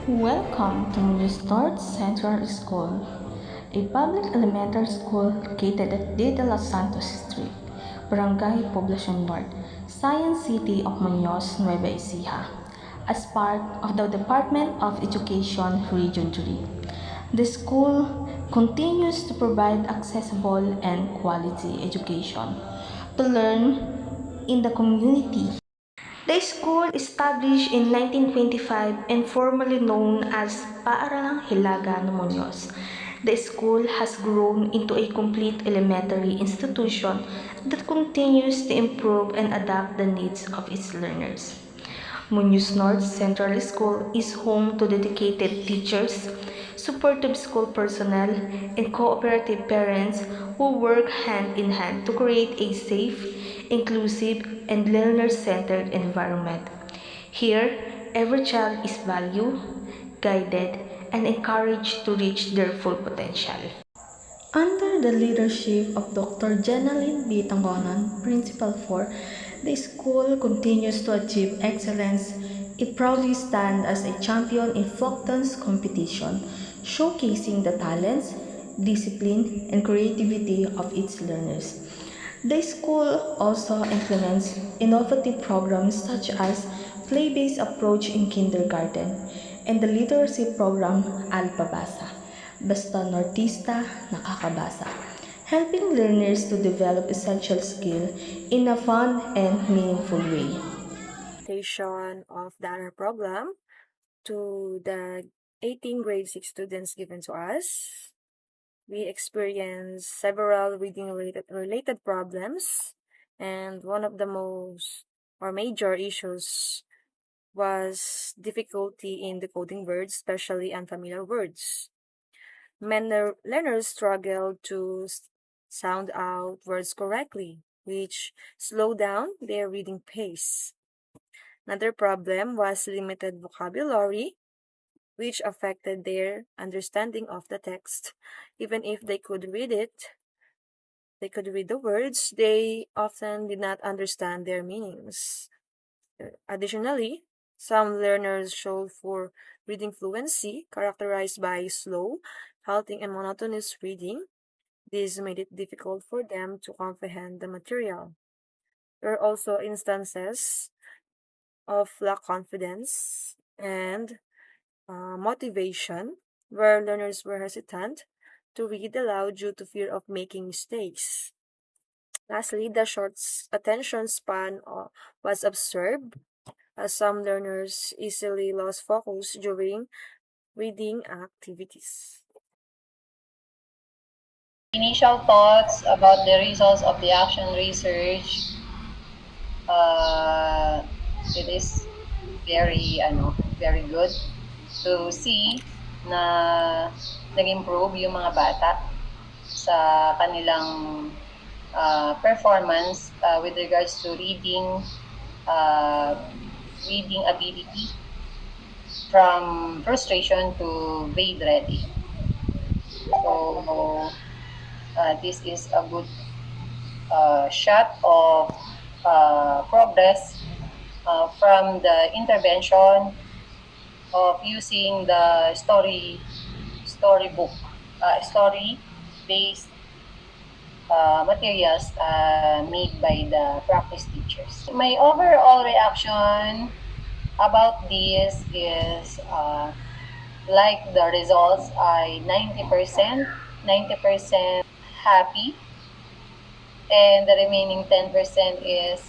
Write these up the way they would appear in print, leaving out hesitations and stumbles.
Welcome to Muñoz North Central School, a public elementary school located at D. de los Santos Street, Barangay Poblacion North, Science City of Muñoz, Nueva Ecija, as part of the Department of Education Region 3. The school continues to provide accessible and quality education to learn in the community. The school, established in 1925 and formerly known as Paaralang Hilaga ng Muñoz, the school has grown into a complete elementary institution that continues to improve and adapt the needs of its learners. Muñoz North Central School is home to dedicated teachers, supportive school personnel, and cooperative parents who work hand in hand to create a safe, inclusive, and learner-centered environment. Here, every child is valued, guided, and encouraged to reach their full potential. Under the leadership of Dr. Jenaline B. Tangonan, Principal 4, the school continues to achieve excellence. It proudly stands as a champion in folk dance competition, showcasing the talents, discipline, and creativity of its learners. The school also implements innovative programs such as play-based approach in kindergarten and the literacy program Alpabasa, Basta Nortista Nakakabasa, helping learners to develop essential skill in a fun and meaningful way. Of the honor program to the 18 grade 6 students given to us. We experienced several reading related problems, and one of the most or major issues was difficulty in decoding words, especially unfamiliar words. Many learners struggled to sound out words correctly, which slowed down their reading pace. Another problem was limited vocabulary, which affected their understanding of the text. Even if they could read the words, they often did not understand their meanings. Additionally, some learners showed for reading fluency, characterized by slow, halting, and monotonous reading. This made it difficult for them to comprehend the material. There are also instances of lack confidence and motivation, where learners were hesitant to read aloud due to fear of making mistakes. Lastly, the short attention span was observed, as some learners easily lost focus during reading activities. Initial thoughts about the results of the action research, uh, it is very good to see na nag-improve yung mga bata sa kanilang performance with regards to reading ability from frustration to grade ready. So this is a good shot of progress from the intervention of using the storybook, story-based materials made by the practice teachers. My overall reaction about this is like the results, I 90% happy, and the remaining 10% is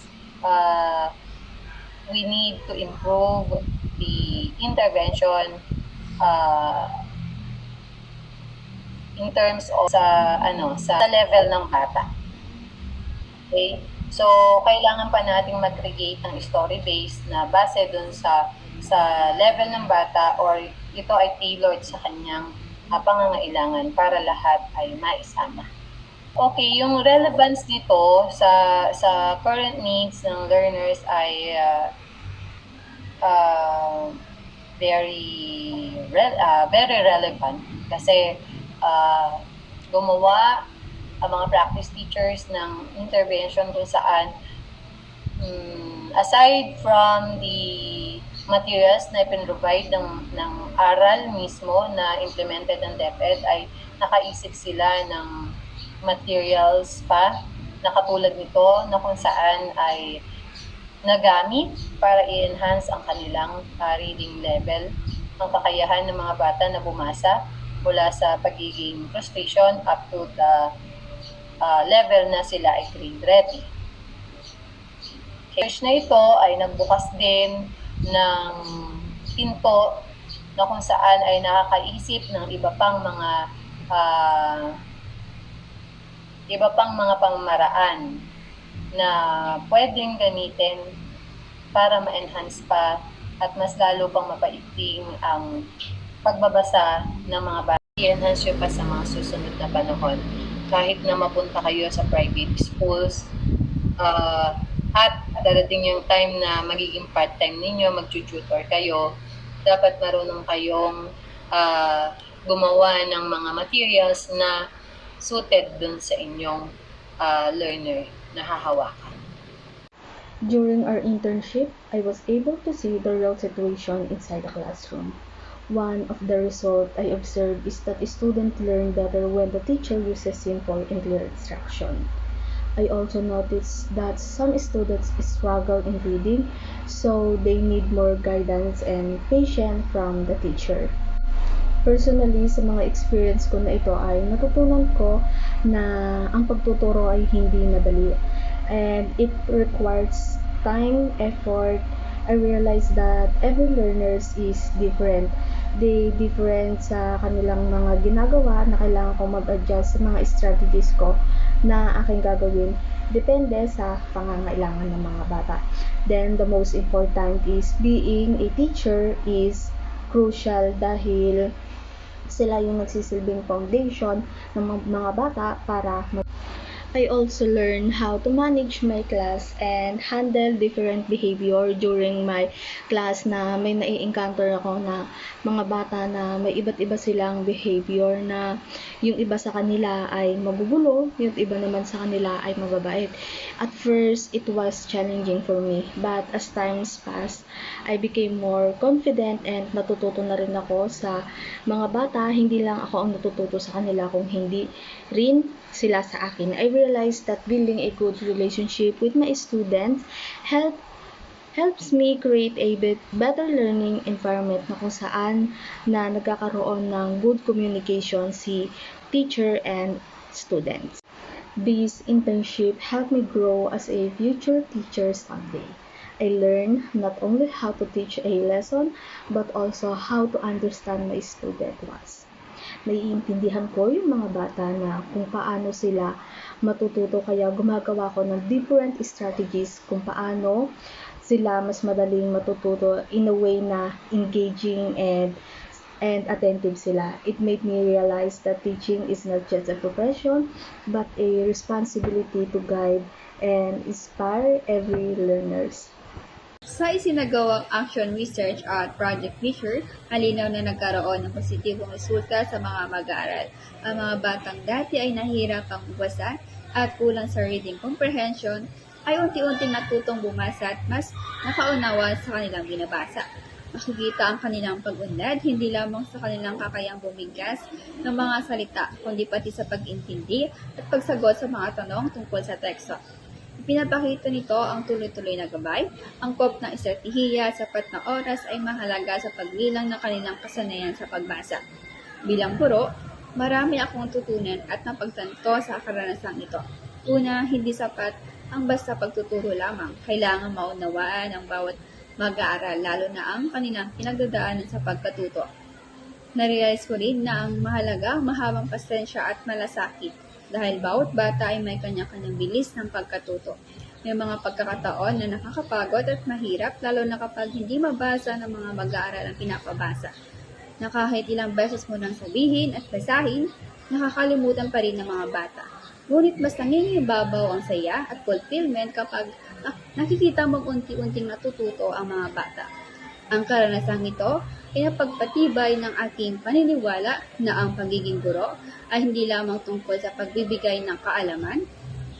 we need to improve the intervention in terms of sa level ng bata. Okay? So, kailangan pa nating mag-create ng story-based na base dun sa level ng bata, or ito ay tailored sa kanyang pangangailangan para lahat ay maisama. Okay, yung relevance dito sa current needs ng learners ay very relevant kasi gumawa ang mga practice teachers ng intervention kung saan aside from the materials na ipinrovide ng aral mismo na implemented ng DepEd ay nakaisip sila ng materials pa na katulad nito na kung saan ay nagamit para i-enhance ang kanilang reading level, ang kakayahan ng mga bata na bumasa mula sa pagiging frustration up to the level na sila ay grade ready. Research na ito ay nagbukas din ng pinto na kung saan ay nakakaisip ng iba pang mga pamamaraan na pwedeng gamitin para ma-enhance pa at mas lalo pang mapaigting ang pagbabasa ng mga bata. I-enhance yun pa sa mga susunod na panahon. Kahit na mapunta kayo sa private schools, at darating yung time na magiging part-time ninyo, mag-tutor kayo, dapat marunong kayong gumawa ng mga materials na suited dun sa inyong learner na hahawakan. During our internship, I was able to see the real situation inside the classroom. One of the results I observed is that students learn better when the teacher uses simple and clear instruction. I also noticed that some students struggle in reading, so they need more guidance and patience from the teacher. Personally, sa mga experience ko na ito ay natutunan ko na ang pagtuturo ay hindi madali and it requires time, effort. I realized that every learners is different. They different sa kanilang mga ginagawa na kailangan ko mag-adjust sa mga strategies ko na aking gagawin depende sa pangangailangan ng mga bata. Then, the most important is being a teacher is crucial dahil sila yung nagsisilbing foundation ng mga bata para I also learned how to manage my class and handle different behavior during my class na may nai-encounter ako na mga bata na may iba't iba silang behavior na yung iba sa kanila ay magugulo, yung iba naman sa kanila ay mababait. At first, it was challenging for me, but as times passed, I became more confident and natututo na rin ako sa mga bata. Hindi lang ako ang natututo sa kanila kung hindi rin sila sa akin. I realized that building a good relationship with my students helps me create a better learning environment na kung saan na nagkakaroon ng good communication si teacher and students. This internship helped me grow as a future teacher someday. I learned not only how to teach a lesson but also how to understand my student was. Naiintindihan ko yung mga bata na kung paano sila matututo kaya gumagawa ko ng different strategies kung paano sila mas madaling matututo in a way na engaging and attentive sila. It made me realize that teaching is not just a profession but a responsibility to guide and inspire every learners. Sa isinagawang action research at project measure, halinaw na nagkaroon ng positibong resulta sa mga mag-aaral. Ang mga batang dati ay nahihirapang magbasa at kulang sa reading comprehension ay unti-unting natutong bumasa at mas nakaunawa sa kanilang binabasa. Makikita ang kanilang pag-unlad hindi lamang sa kanilang kakayang bumigkas ng mga salita, kundi pati sa pag-intindi at pagsagot sa mga tanong tungkol sa teksto. Pinapakita nito ang tuloy-tuloy na gabay, angkop ng estratehiya at sapat na oras ay mahalaga sa pagbilang ng kanilang kasanayan sa pagbasa. Bilang guro, marami akong tutunan at napagtanto sa karanasang ito. Una, hindi sapat ang basta pagtuturo lamang. Kailangan maunawaan ang bawat mag-aaral, lalo na ang kanilang pinagdadaanan sa pagkatuto. Narealize ko rin na ang mahalaga, mahabang pasensya at malasakit. Dahil bawat bata ay may kanya-kanyang bilis ng pagkatuto. May mga pagkakataon na nakakapagod at mahirap, lalo na kapag hindi mabasa ng mga mag-aaral ang pinapabasa. Na kahit ilang beses mo nang sabihin at basahin, nakakalimutan pa rin ng mga bata. Ngunit mas nangingibabaw ang saya at fulfillment kapag nakikita mong unti-unting natututo ang mga bata. Ang karanasang ito ay napagpatibay ng aking paniniwala na ang pagiging guro ay hindi lamang tungkol sa pagbibigay ng kaalaman,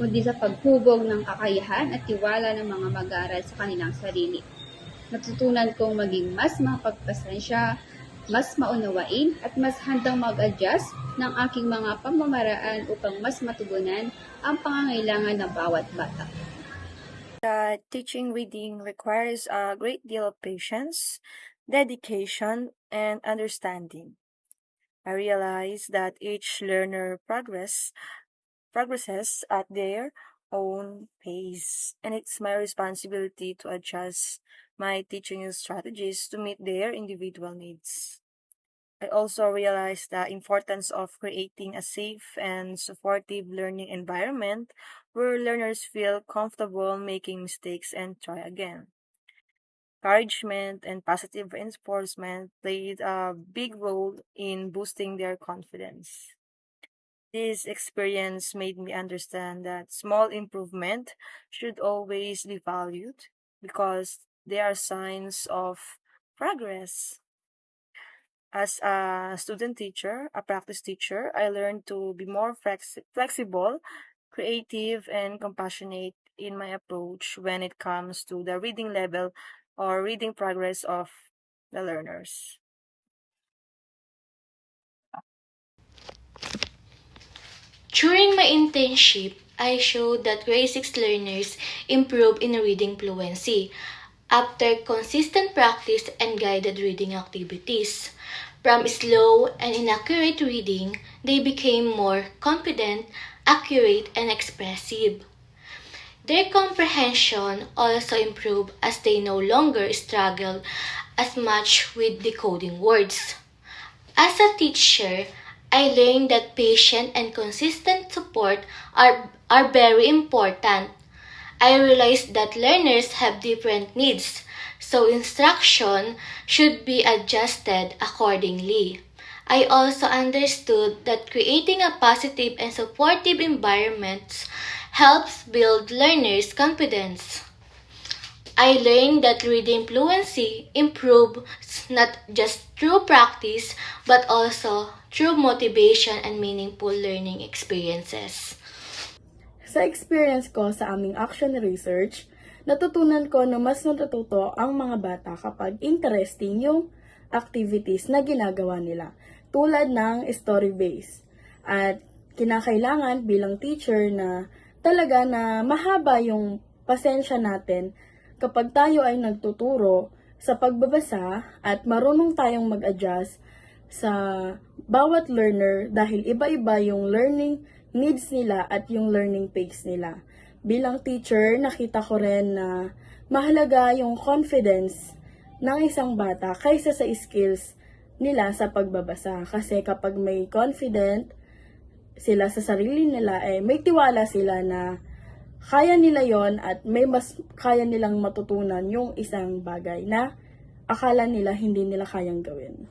kundi sa paghubog ng kakayahan at tiwala ng mga mag-aaral sa kanilang sarili. Natutunan kong maging mas mapagpasensya, mas maunawain at mas handang mag-adjust ng aking mga pamamaraan upang mas matugunan ang pangangailangan ng bawat bata. That teaching reading requires a great deal of patience, dedication, and understanding. I realize that each learner progresses at their own pace, and it's my responsibility to adjust my teaching strategies to meet their individual needs. I also realize the importance of creating a safe and supportive learning environment where learners feel comfortable making mistakes and try again. Encouragement and positive reinforcement played a big role in boosting their confidence. This experience made me understand that small improvement should always be valued because they are signs of progress. As a student teacher, a practice teacher, I learned to be more flexible, creative, and compassionate in my approach when it comes to the reading level or reading progress of the learners. During my internship, I showed that grade 6 learners improve in reading fluency after consistent practice and guided reading activities. From slow and inaccurate reading, they became more confident, accurate, and expressive. Their comprehension also improved as they no longer struggled as much with decoding words. As a teacher, I learned that patient and consistent support are very important. I realized that learners have different needs, so instruction should be adjusted accordingly. I also understood that creating a positive and supportive environment helps build learners' confidence. I learned that reading fluency improves not just through practice but also through motivation and meaningful learning experiences. Sa experience ko sa aming action research, natutunan ko na mas natututo ang mga bata kapag interesting yung activities na ginagawa nila, tulad ng story-based. At kinakailangan bilang teacher na talaga na mahaba yung pasensya natin kapag tayo ay nagtuturo sa pagbabasa at marunong tayong mag-adjust sa bawat learner dahil iba-iba yung learning needs nila at yung learning pace nila. Bilang teacher, nakita ko rin na mahalaga yung confidence ng isang bata kaysa sa skills nila sa pagbabasa. Kasi kapag may confident sila sa sarili nila, may tiwala sila na kaya nila yon at may mas kaya nilang matutunan yung isang bagay na akala nila hindi nila kayang gawin.